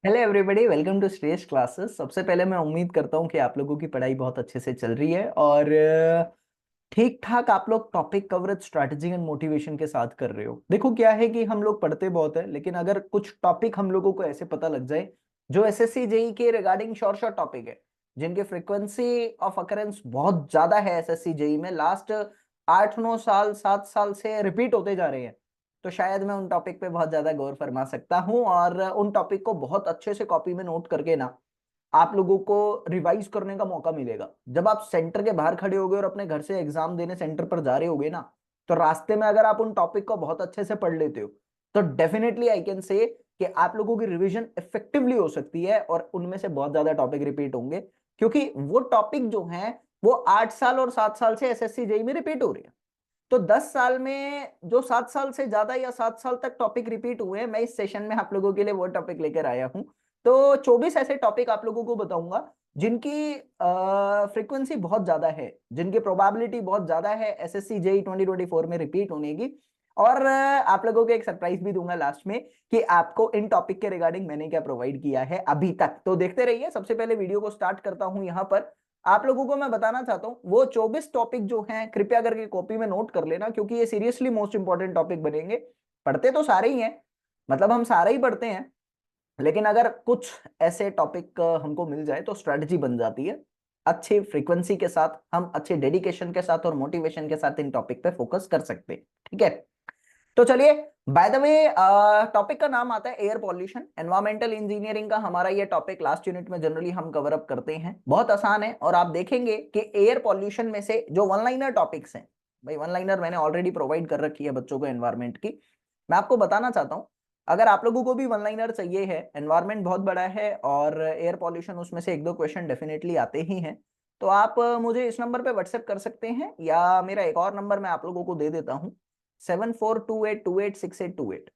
Hello everybody, welcome to श्रेष्ठ classes. सबसे पहले मैं उम्मीद करता हूँ कि आप लोगों की पढ़ाई बहुत अच्छे से चल रही है और ठीक ठाक आप लोग topic coverage strategy and motivation के साथ कर रहे हो। देखो क्या है कि हम लोग पढ़ते बहुत है, लेकिन अगर कुछ टॉपिक हम लोगों को ऐसे पता लग जाए जो एसएससी जेई के रिगार्डिंग शॉर्ट शॉर्ट टॉपिक है, जिनके फ्रीक्वेंसी ऑफ अकरेंस बहुत ज्यादा है एसएससी जेई में, लास्ट 8 9 साल 7 साल से रिपीट होते जा रहे हैं, तो शायद मैं उन टॉपिक पे बहुत ज्यादा गौर फरमा सकता हूं और उन टॉपिक को बहुत अच्छे से कॉपी में नोट करके ना आप लोगों को रिवाइज करने का मौका मिलेगा। जब आप सेंटर के बाहर खड़े होगे और अपने घर से एग्जाम देने सेंटर पर जा रहे होगे ना, तो रास्ते में अगर आप उन टॉपिक को बहुत अच्छे से पढ़ लेते हो तो डेफिनेटली आई कैन से कि आप लोगों की रिवीजन इफेक्टिवली हो सकती है और उनमें से बहुत ज्यादा टॉपिक रिपीट होंगे, क्योंकि वो टॉपिक जो है वो 8 साल और 7 साल से एसएससी जेई में रिपीट हो रही है। तो 10 साल में जो 7 साल से ज्यादा या 7 साल तक टॉपिक रिपीट हुए हैं, मैं इस सेशन में आप लोगों के लिए वो टॉपिक लेकर आया हूं। तो 24 ऐसे टॉपिक आप लोगों को बताऊंगा जिनकी फ्रीक्वेंसी बहुत ज्यादा है, जिनकी प्रोबेबिलिटी बहुत ज्यादा है एसएससी जेई 2024 में रिपीट होने की। और आप लोगों को एक सरप्राइज भी दूंगा लास्ट में कि आपको इन टॉपिक के रिगार्डिंग मैंने क्या प्रोवाइड किया है अभी तक। तो देखते रहिए। सबसे पहले वीडियो को स्टार्ट करता हूं। यहाँ पर आप लोगों को मैं बताना चाहता हूं वो 24 टॉपिक जो हैं कृपया करके कॉपी में नोट कर लेना, क्योंकि ये सीरियसली मोस्ट इंपॉर्टेंट टॉपिक बनेंगे। पढ़ते तो सारे ही हैं, मतलब हम सारे ही पढ़ते हैं, लेकिन अगर कुछ ऐसे टॉपिक हमको मिल जाए तो स्ट्रेटजी बन जाती है। अच्छी फ्रीक्वेंसी के साथ हम अच्छे डेडिकेशन के साथ और मोटिवेशन के साथ इन टॉपिक पे फोकस कर सकते हैं। ठीक है, तो चलिए। बाय द वे, टॉपिक का नाम आता है एयर पॉल्यूशन। एनवायरमेंटल इंजीनियरिंग का हमारा ये टॉपिक लास्ट यूनिट में जनरली हम कवर अप करते हैं। बहुत आसान है और आप देखेंगे कि एयर पॉल्यूशन में से जो वन लाइनर टॉपिक्स हैं, भाई वन लाइनर मैंने ऑलरेडी प्रोवाइड कर रखी है बच्चों को एनवायरमेंट की। मैं आपको बताना चाहता हूं, अगर आप लोगों को भी वन लाइनर चाहिए है, एनवायरमेंट बहुत बड़ा है और एयर पॉल्यूशन उसमें से एक दो क्वेश्चन डेफिनेटली आते ही हैं, तो आप मुझे इस नंबर पे व्हाट्सएप कर सकते हैं, या मेरा एक और नंबर मैं आप लोगों को दे देता हूं, 7428286828।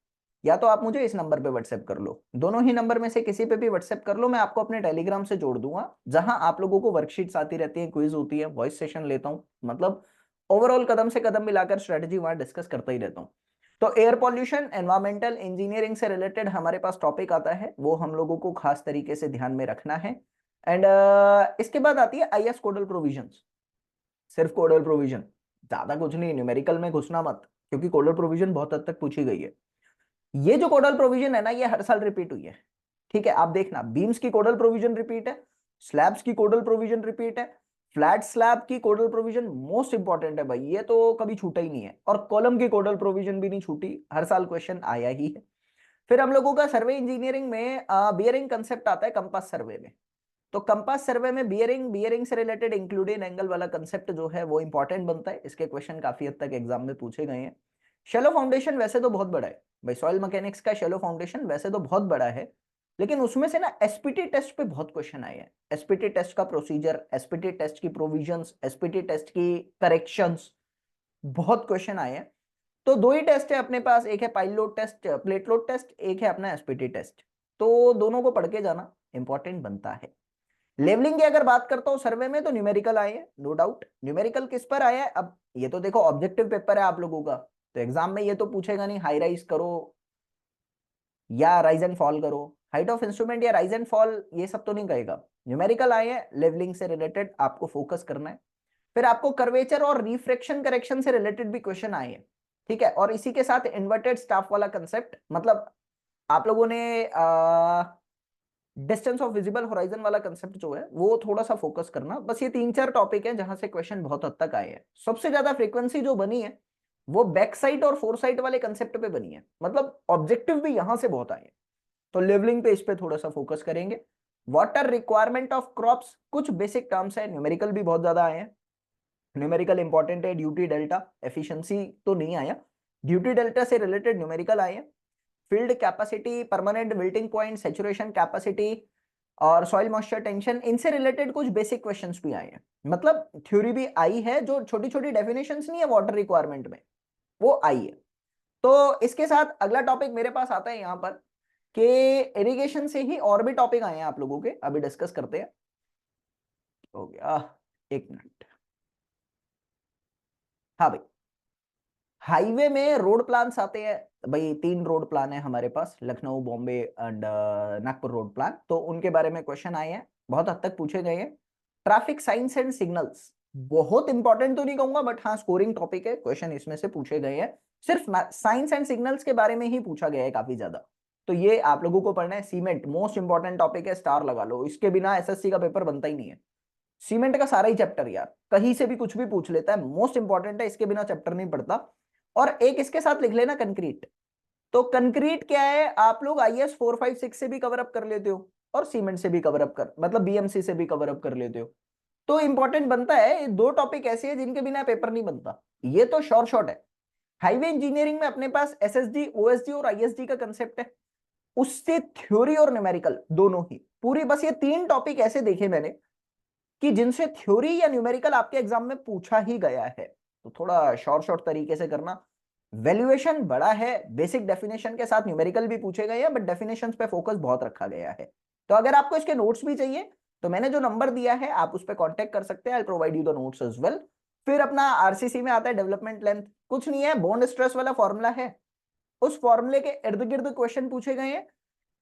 या तो आप मुझे इस नंबर पे व्हाट्सएप कर लो, दोनों ही नंबर में से किसी पे भी व्हाट्सएप कर लो। मैं आपको अपने टेलीग्राम से जोड़ दूंगा, जहां आप लोगों को वर्कशीट्स आती रहती है, क्विज होती है, वॉइस सेशन लेता हूं, मतलब ओवरऑल कदम से कदम मिलाकर स्ट्रेटेजी वहां डिस्कस करता ही रहता हूं। तो एयर पॉल्यूशन एनवायरमेंटल इंजीनियरिंग से रिलेटेड हमारे पास टॉपिक आता है, वो हम लोगों को खास तरीके से ध्यान में रखना है। एंड इसके बाद आती है आईएस कोडल प्रोविजंस। सिर्फ कोडल प्रोविजन, ज्यादा कुछ नहीं, न्यूमेरिकल में घुसना मत, क्योंकि कोडल प्रोविजन बहुत हद तक पूछी गई है। ये जो कोडल प्रोविजन है ना, ये हर साल रिपीट हुई है। ठीक है, आप देखना, बीम्स की कोडल प्रोविजन रिपीट है, स्लैब्स की कोडल प्रोविजन रिपीट है, फ्लैट स्लैब की कोडल प्रोविजन मोस्ट इंपॉर्टेंट है भाई, ये तो कभी छूटा ही नहीं है, और कॉलम की कोडल प्रोविजन भी नहीं छूटी, हर साल क्वेश्चन आया ही है। फिर हम लोगों का सर्वे इंजीनियरिंग में बियरिंग कंसेप्ट आता है कंपास सर्वे में। तो कंपास सर्वे में बियरिंग बियरिंग से रिलेटेड इंक्लूडेड एंगल वाला कंसेप्ट जो है वो इंपॉर्टेंट बनता है। इसके क्वेश्चन काफी हद तक एग्जाम में पूछे गए हैं। शेलो फाउंडेशन वैसे तो बहुत बड़ा है भाई, सॉइल मैकेनिक्स का शेलो फाउंडेशन वैसे तो बहुत बड़ा है, लेकिन उसमें से ना एसपीटी टेस्ट पे बहुत क्वेश्चन आए हैं। एसपीटी टेस्ट का प्रोसीजर, एसपीटी टेस्ट की प्रोविजंस, एसपीटी टेस्ट की करेक्शंस, बहुत क्वेश्चन आए हैं। तो दो ही टेस्ट है अपने पास, एक है pile load test, plate load test, एक है अपना एसपीटी टेस्ट। तो दोनों को पढ़ के जाना इंपॉर्टेंट बनता है। लेवलिंग की अगर बात करता हूं सर्वे में, तो न्यूमेरिकल आए हैं, नो डाउट। न्यूमेरिकल किस पर आया है? अब ये तो देखो ऑब्जेक्टिव पेपर है आप लोगों का, तो एग्जाम में ये तो पूछेगा नहीं हाई राइज करो या राइज एंड फॉल करो, हाइट ऑफ इंस्ट्रूमेंट या राइज एंड फॉल, ये सब तो नहीं कहेगा। न्यूमेरिकल आए हैं, लेवलिंग से रिलेटेड आपको फोकस करना है। फिर आपको कर्वेचर और रिफ्रैक्शन करेक्शन से रिलेटेड भी क्वेश्चन आए हैं। ठीक है, और इसी के साथ इन्वर्टेड स्टाफ वाला कंसेप्ट, मतलब आप लोगों ने डिस्टेंस ऑफ विजिबल होराइजन वाला कंसेप्ट जो है वो थोड़ा सा फोकस करना। बस ये 3 4 टॉपिक हैं जहां से क्वेश्चन बहुत हद तक आए हैं। सबसे ज्यादा फ्रीक्वेंसी जो बनी है वो बैक साइड और फोर साइड वाले कंसेप्ट पे बनी है, मतलब ऑब्जेक्टिव भी यहां से बहुत आए हैं। तो लेवलिंग पे इस पे थोड़ा सा फोकस करेंगे। वाटर रिक्वायरमेंट ऑफ क्रॉप्स, कुछ बेसिक टर्म्स है, न्यूमेरिकल भी बहुत ज्यादा आए हैं। न्यूमेरिकल इंपॉर्टेंट है, ड्यूटी डेल्टा, एफिशिएंसी तो नहीं आया, ड्यूटी डेल्टा से रिलेटेड न्यूमेरिकल आए हैं। Field capacity, permanent wilting point, saturation capacity और सॉइल मॉइस्चर टेंशन, इनसे रिलेटेड कुछ बेसिक क्वेश्चंस भी आए हैं। मतलब थ्योरी भी आई है, जो छोटी छोटी डेफिनेशंस नहीं है वाटर रिक्वायरमेंट में, वो आई है। तो इसके साथ अगला टॉपिक मेरे पास आता है यहाँ पर कि इरिगेशन से ही और भी टॉपिक आए हैं आप लोगों के, अभी डिस्कस करते हैं। हो गया, एक मिनट। हाँ भाई, हाईवे में रोड प्लान्स आते हैं भाई, 3 रोड प्लान है हमारे पास, Lucknow, Bombay and Nagpur road plan, तो उनके बारे में क्वेश्चन आए हैं, बहुत हद तक पूछे गए हैं। ट्रैफिक साइंस एंड सिग्नल्स, बहुत इंपॉर्टेंट तो नहीं कहूंगा, बट हाँ स्कोरिंग टॉपिक है, क्वेश्चन इसमें से पूछे गए हैं। सिर्फ साइंस एंड सिग्नल्स के बारे में ही पूछा गया है काफी ज्यादा, तो ये आप लोगों को पढ़ना है। सीमेंट मोस्ट इंपॉर्टेंट टॉपिक है, स्टार लगा लो, इसके बिना एसएससी का पेपर बनता ही नहीं है। सीमेंट का सारा ही चैप्टर यार, कहीं से भी कुछ भी पूछ लेता है, मोस्ट इंपॉर्टेंट है, इसके बिना चैप्टर नहीं पढ़ता। और एक इसके साथ लिख लेना कंक्रीट। तो कंक्रीट क्या है, आप लोग आईएस 456 से भी कवर अप कर लेते हो, और सीमेंट से भी कवर अप कर, मतलब बीएमसी से भी कवर अप कर लेते हो। तो इंपॉर्टेंट बनता है, 2 टॉपिक ऐसे हैं जिनके बिना पेपर नहीं बनता, ये तो शॉर्ट शॉर्ट है। हाईवे इंजीनियरिंग में अपने पास एसएसडी, ओएसडी और आईएसडी का कंसेप्ट है, उससे थ्योरी और न्यूमेरिकल दोनों ही पूरी, बस ये 3 टॉपिक ऐसे देखे मैंने कि जिनसे थ्योरी या न्यूमेरिकल आपके एग्जाम में पूछा ही गया है, तो थोड़ा शॉर्ट शॉर्ट तरीके से करना। वैल्यूएशन बड़ा है, बेसिक डेफिनेशन के साथ न्यूमेरिकल भी पूछे गए हैं, बट डेफिनेशंस पे फोकस बहुत रखा गया है। तो अगर आपको इसके नोट्स भी चाहिए तो मैंने जो नंबर दिया है आप उस पर कॉन्टेक्ट कर सकते हैं, I provide you the notes as well. फिर अपना आरसीसी में आता है डेवलपमेंट लेंथ, कुछ नहीं है, बॉन्ड स्ट्रेस वाला फॉर्मूला है, उस फॉर्मूले के इर्द गिर्द क्वेश्चन पूछे गए हैं।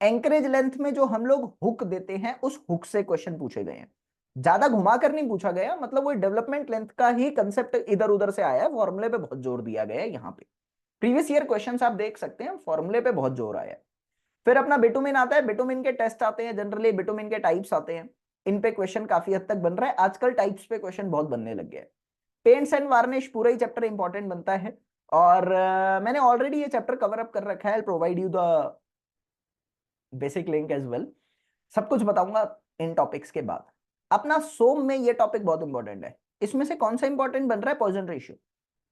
एंकरेज लेंथ में जो हम लोग हुक देते हैं उस हुक से क्वेश्चन पूछे गए हैं, ज्यादा घुमा कर नहीं पूछा गया, मतलब वो डेवलपमेंट लेंथ का ही कंसेप्ट इधर उधर से आया है, फॉर्मूले पे बहुत जोर दिया गया है यहाँ पे। प्रीवियस ईयर क्वेश्चंस आप देख सकते हैं, फॉर्मूले पे बहुत जोर आया है। फिर अपना बिटुमिन आता है, बिटुमिन के टेस्ट आते हैं, जनरली बिटुमिन के टाइप्स आते हैं, इन पे क्वेश्चन काफी हद तक बन रहा है आजकल, टाइप्स पे क्वेश्चन बहुत बनने लग गए। पेंट्स एंड वार्निश पूरा ही चैप्टर इंपॉर्टेंट बनता है, और मैंने ऑलरेडी ये चैप्टर कवर अप कर रखा है, provide you the basic link as well, सब कुछ बताऊंगा इन टॉपिक्स के बाद। अपना सोम में ये टॉपिक बहुत इंपॉर्टेंट है, इसमें से कौन सा इंपॉर्टेंट बन रहा है, पॉइजन रेशियो,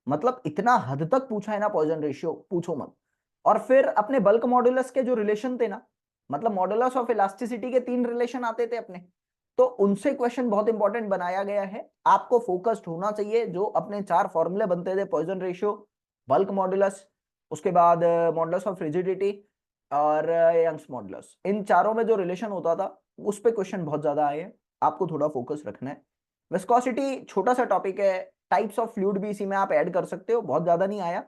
मतलब इतना हद तक पूछा है ना पॉइजन रेशियो, पूछो मत। और फिर अपने बल्क मॉडुलस के जो रिलेशन थे ना, मतलब मॉडुलस ऑफ इलास्टिसिटी के 3 रिलेशन आते थे अपने, तो उनसे क्वेश्चन बहुत इंपॉर्टेंट बनाया गया है, आपको फोकस्ड होना चाहिए। जो अपने 4 फॉर्मूले बनते थे, पॉइजन रेशियो, बल्क मॉडुलस, उसके बाद मॉडुलस ऑफ रिजिडिटी और यंग्स मॉडुलस, इन चारों में जो रिलेशन होता था उस पे क्वेश्चन बहुत ज्यादा आए हैं, आपको थोड़ा फोकस रखना है। विस्कोसिटी छोटा सा टॉपिक है, टाइप्स ऑफ फ्लूइड भी इसी में आप ऐड कर सकते हो, बहुत ज्यादा नहीं आया,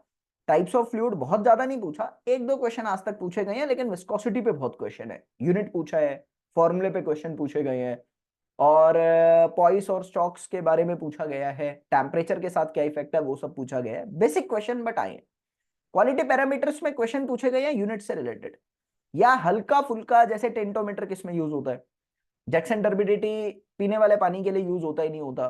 टाइप्स ऑफ फ्लूइड बहुत ज्यादा नहीं पूछा, 1-2 क्वेश्चन आज तक पूछे गए हैं, लेकिन विस्कोसिटी पे बहुत क्वेश्चन है, यूनिट पूछा है, फॉर्मूले पे क्वेश्चन पूछे गए हैं, और पॉइस और स्टॉक्स के बारे में पूछा गया है, टेम्परेचर के साथ क्या इफेक्ट है वो सब पूछा गया है, बेसिक क्वेश्चन बट आए। क्वालिटी पैरामीटर्स में क्वेश्चन पूछे गए हैं यूनिट से रिलेटेड, या हल्का फुल्का, जैसे टेंटोमीटर किस में यूज होता है, जैक्सन टर्बिडिटी पीने वाले पानी के लिए यूज होता ही नहीं होता,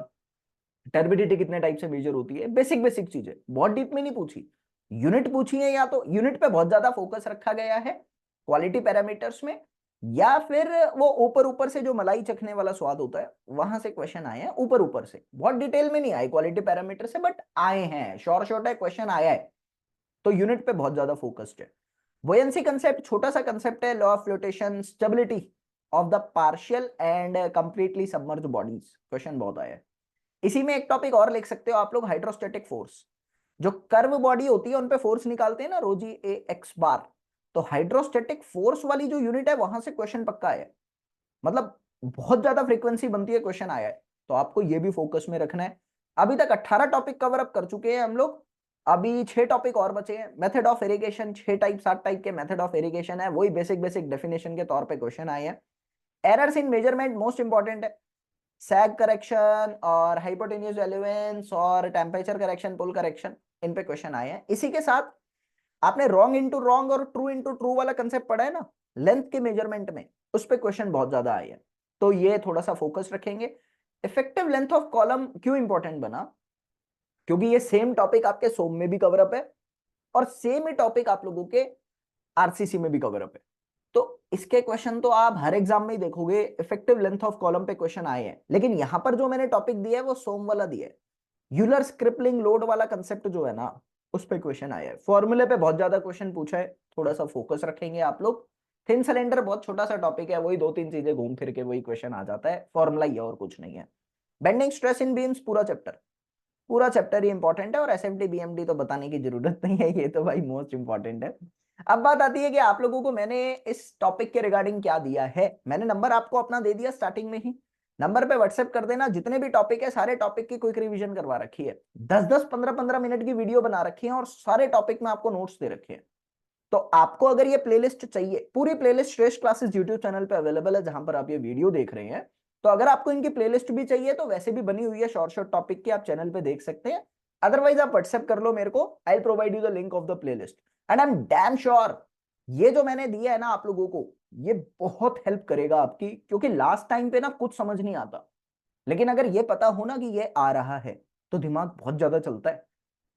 टर्बिडिटी कितने टाइप से मेजर होती है, बेसिक बेसिक चीजें, बहुत डीप में नहीं पूछी, यूनिट पूछी है, या तो यूनिट पे बहुत ज्यादा फोकस रखा गया है क्वालिटी पैरामीटर्स में, या फिर वो ऊपर ऊपर से जो मलाई चखने वाला स्वाद होता है वहां से क्वेश्चन आए हैं, ऊपर ऊपर से, बहुत डिटेल में नहीं आए क्वालिटी पैरामीटर से, बट आए हैं, शॉर्ट शॉर्ट है, क्वेश्चन आया है, तो यूनिट पे बहुत ज्यादा फोकस्ड है। बुयंसी कंसेप्ट छोटा सा कंसेप्ट है, law of flotation, stability of the partial and completely submerge bodies, question बहुत आया है। इसी में एक टॉपिक और लिख सकते हो आप लोग, हाइड्रोस्टैटिक फोर्स, जो कर्व बॉडी होती है उन पे फोर्स निकालते हैं ना, रोजी ए एक्स बार, तो हाइड्रोस्टैटिक फोर्स वाली जो यूनिट है वहां से क्वेश्चन पक्का है, मतलब बहुत ज्यादा फ्रीक्वेंसी बनती है, क्वेश्चन आया है, तो आपको ये भी फोकस में रखना है। अभी तक 18 टॉपिक कवर अप कर चुके हैं हम लोग, अभी 6 टॉपिक और बचे हैं। Method of irrigation, 6 type 7 type के मेथड ऑफ इरिगेशन है, वही बेसिक बेसिक डेफिनेशन के तौर पे क्वेश्चन आए हैं। Errors in measurement most important है, सैग करेक्शन और हाइपोटेन्यूज एलिवेंस और टेम्परेचर करेक्शन, पुल करेक्शन, इन पे क्वेश्चन आए हैं। इसी के साथ आपने रॉन्ग इंटू रॉन्ग और ट्रू इंटू ट्रू वाला कंसेप्ट पढ़ा है ना, लेंथ के मेजरमेंट में, उस पे क्वेश्चन बहुत ज्यादा आए हैं, तो ये थोड़ा सा फोकस रखेंगे। इफेक्टिव लेंथ ऑफ कॉलम क्यों इंपॉर्टेंट बना, क्योंकि ये सेम टॉपिक आपके सोम में भी कवर अप है, और सेम ही टॉपिक आप लोगों के आरसीसी में भी कवर अप है, तो इसके क्वेश्चन तो आप हर एग्जाम में ही देखोगे, इफेक्टिव लेंथ ऑफ कॉलम पे क्वेश्चन आए हैं। लेकिन यहां पर जो मैंने टॉपिक दिया है वो सोम वाला दिया है, यूलर स्क्रिपलिंग लोड वाला कंसेप्ट जो है ना, उस पे क्वेश्चन आया है, फॉर्मूले पे बहुत ज्यादा क्वेश्चन पूछा है, थोड़ा सा फोकस रखेंगे आप लोग। थिन सिलेंडर बहुत छोटा सा टॉपिक है, वही 2-3 चीजें घूम फिर के वही क्वेश्चन आ जाता है, फॉर्मूला ही है और कुछ नहीं है। बेंडिंग स्ट्रेस इन बीम्स पूरा चैप्टर, पूरा चैप्टर ही इंपॉर्टेंट है, और एसएफटी बीएमडी तो बताने की जरूरत नहीं है, ये तो भाई मोस्ट इंपॉर्टेंट है। अब बात आती है कि आप लोगों को मैंने इस टॉपिक के रिगार्डिंग क्या दिया है, मैंने नंबर आपको अपना दे दिया स्टार्टिंग में ही, नंबर पे व्हाट्सएप कर देना। जितने भी टॉपिक है सारे टॉपिक की क्विक रिवीजन करवा रखी है, 10-10 15-15 मिनट की वीडियो बना रखी है और सारे टॉपिक में आपको नोट्स दे रखे हैं। तो आपको अगर ये प्लेलिस्ट चाहिए, पूरी प्लेलिस्ट श्रेष्ठ क्लासेस यूट्यूब चैनल पे अवेलेबल है जहां पर आप ये वीडियो देख रहे हैं। तो अगर आपको इनकी प्लेलिस्ट भी चाहिए तो वैसे भी बनी हुई है शॉर्ट शॉर्ट टॉपिक की, आप चैनल पे देख सकते हैं। अदरवाइज आप व्हाट्सएप कर लो मेरे को, I will provide you the link of the playlist. And I am damn sure ये जो मैंने दिया है ना आप लोगों को, ये बहुत हेल्प करेगा आपकी, क्योंकि लास्ट टाइम पे ना कुछ समझ नहीं आता, लेकिन अगर ये पता हो ना कि ये आ रहा है तो दिमाग बहुत ज्यादा चलता है।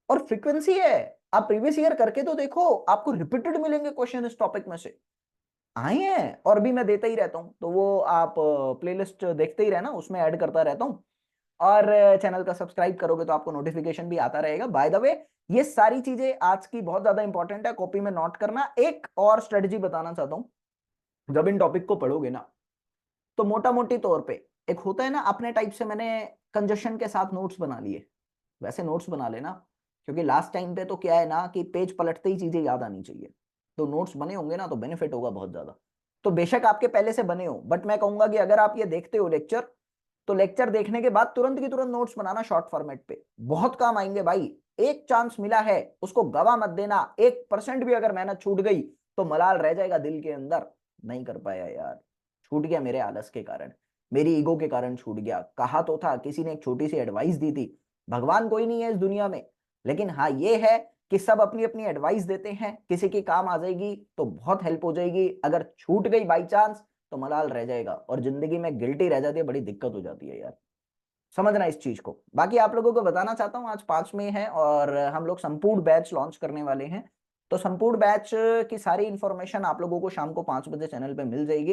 और फ्रीक्वेंसी है, आप प्रीवियस ईयर करके तो देखो, आपको रिपीटेड मिलेंगे क्वेश्चन इस टॉपिक में से, आए हैं और भी मैं देता ही रहता हूं। तो वो आप प्लेलिस्ट देखते ही रहना, उसमें ऐड करता रहता हूं। और चैनल का सब्सक्राइब करोगे तो आपको नोटिफिकेशन भी आता रहेगा। बाय द वे ये सारी चीजें आज की बहुत ज्यादा इंपॉर्टेंट है, कॉपी में नोट करना। एक और स्ट्रेटजी बताना चाहता हूं, जब इन टॉपिक को पढ़ोगे ना तो मोटा मोटी तौर पे एक होता है ना, अपने टाइप से मैंने कंजशन के साथ नोट्स बना लिए, वैसे नोट्स बना लेना। क्योंकि लास्ट टाइम पे तो क्या है ना कि पेज पलटते ही चीजें याद आनी चाहिए, तो नोट्स बने होंगे ना तो बेनिफिट होगा बहुत ज्यादा। तो बेशक आपके पहले से बने हो, बट मैं कहूंगा कि अगर आप ये देखते हो लेक्चर, तो लेक्चर देखने के बाद तुरंत की तुरंत नोट्स बनाना शॉर्ट फॉर्मेट पे, बहुत काम आएंगे भाई। एक चांस मिला है उसको गवा मत देना। 1% भी अगर मेहनत छूट गई तो मलाल रह जाएगा दिल के अंदर, नहीं कर पाया यार, छूट गया मेरे आलस के कारण, मेरी ईगो के कारण छूट गया। कहा तो था, किसी ने एक छोटी सी एडवाइस दी थी, भगवान कोई नहीं है इस दुनिया में, लेकिन हाँ ये है कि सब अपनी अपनी एडवाइस देते हैं, किसी की काम आ जाएगी तो बहुत हेल्प हो जाएगी, अगर छूट गई बाई चांस तो मलाल रह जाएगा और जिंदगी में गिल्टी रह जाती है, बड़ी दिक्कत हो जाती है यार, समझना इस चीज को। बाकी आप लोगों को बताना चाहता हूँ, आज 5 मई है और हम लोग संपूर्ण बैच लॉन्च करने वाले हैं। तो संपूर्ण बैच की सारी इंफॉर्मेशन आप लोगों को शाम को 5 बजे चैनल पे मिल जाएगी।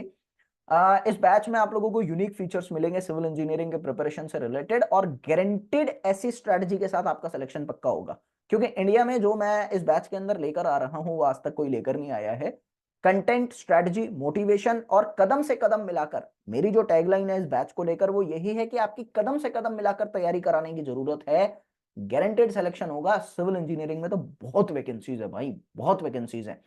इस बैच में आप लोगों को यूनिक फीचर्स मिलेंगे सिविल इंजीनियरिंग के प्रिपरेशन से रिलेटेड, और गारंटेड ऐसी स्ट्रेटजी के साथ आपका सिलेक्शन पक्का होगा। क्योंकि इंडिया में जो मैं इस बैच के अंदर लेकर आ रहा हूँ वो आज तक कोई लेकर नहीं आया है। कंटेंट, स्ट्रेटजी, मोटिवेशन और कदम से कदम मिलाकर, मेरी जो टैगलाइन है इस बैच को लेकर वो यही है कि आपकी कदम से कदम मिलाकर तैयारी कराने की जरूरत है। गारंटेड सिलेक्शन होगा। सिविल इंजीनियरिंग में तो बहुत वैकेंसीज है भाई, बहुत वैकेंसीज है।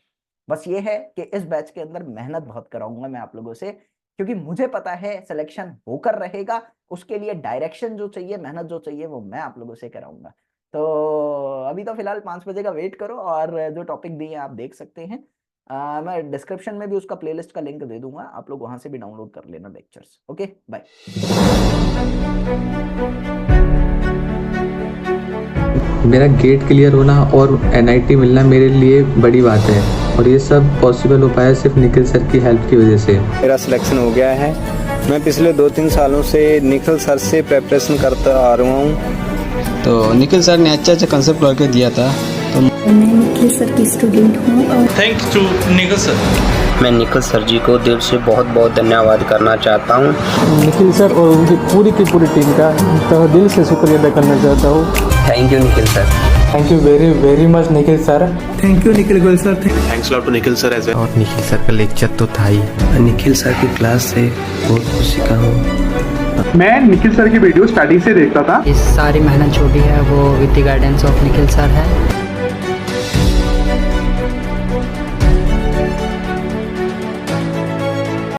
बस ये है कि इस बैच के अंदर मेहनत बहुत कराऊंगा मैं आप लोगों से, क्योंकि मुझे पता है सिलेक्शन होकर रहेगा। उसके लिए डायरेक्शन जो चाहिए, मेहनत जो चाहिए, वो मैं आप लोगों से कराऊंगा। तो अभी तो फिलहाल 5 बजे का वेट करो और जो टॉपिक दिए आप देख सकते हैं। मैं डिस्क्रिप्शन में भी उसका प्लेलिस्ट का लिंक दे दूंगा, आप लोग वहां से भी डाउनलोड कर लेना लेक्चर्स। Okay bye. मेरा गेट क्लियर होना और NIT मिलना मेरे लिए बड़ी बात है, और ये सब पॉसिबल हो पाया सिर्फ निखिल सर की हेल्प की वजह से। मेरा सिलेक्शन हो गया है। मैं पिछले 2-3 सालों से निखिल सर से प्रिपरेशन करता आ रहा हूँ। तो निखिल सर ने अच्छा कंसेप्ट करके दिया था। तो मैं निखिल सर की स्टूडेंट हूँ और थैंक्स टू निखिल सर। मैं निखिल सर जी को दिल से बहुत बहुत धन्यवाद करना चाहता हूँ। निखिल सर और उनकी पूरी की पूरी टीम का तो दिल से शुक्रिया अदा करना चाहता हूँ। Thank you Nikhil sir. Thank you very very much Nikhil sir. Thank you Nikhil Goyal sir. Thanks lot to Nikhil sir as well. और निखिल सर का लेक्चर तो था ही। निखिल सर की क्लास से बहुत कुछ सीखा हूँ। मैं निखिल सर की वीडियो स्टार्टिंग से देखता था। इस सारी मेहनत छोटी है वो with the guidance of Nikhil sir है।